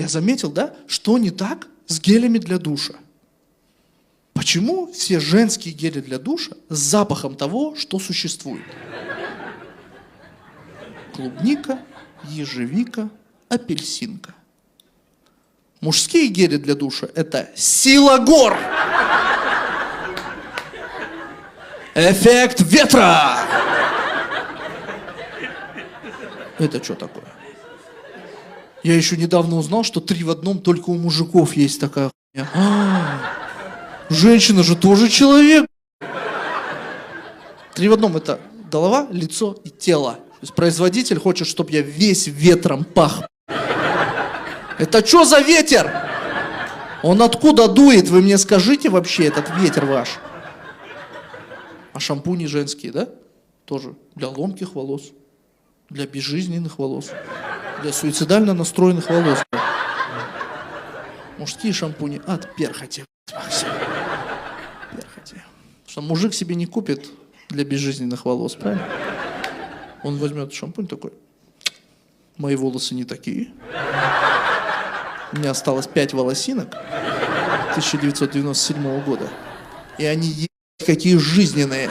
Я заметил, да, что не так с гелями для душа. Почему все женские гели для душа с запахом того, что существует? Клубника, ежевика, апельсинка. Мужские гели для душа – это сила гор. Эффект ветра. Это что такое? Я еще недавно узнал, что 3 в 1 только у мужиков есть такая хуйня. Женщина же тоже человек. 3 в 1 это голова, лицо и тело. То есть производитель хочет, чтобы я весь ветром пах. Это что за ветер? Он откуда дует? Вы мне скажите вообще, этот ветер ваш. А шампуни женские, да? Тоже для ломких волос, для безжизненных волос, для суицидально настроенных волос. Мужские шампуни от перхоти. Перхоти. Что мужик себе не купит для безжизненных волос, правильно? Он возьмет шампунь такой. Мои волосы не такие. У меня осталось 5 волосинок 1997 года. И они какие жизненные.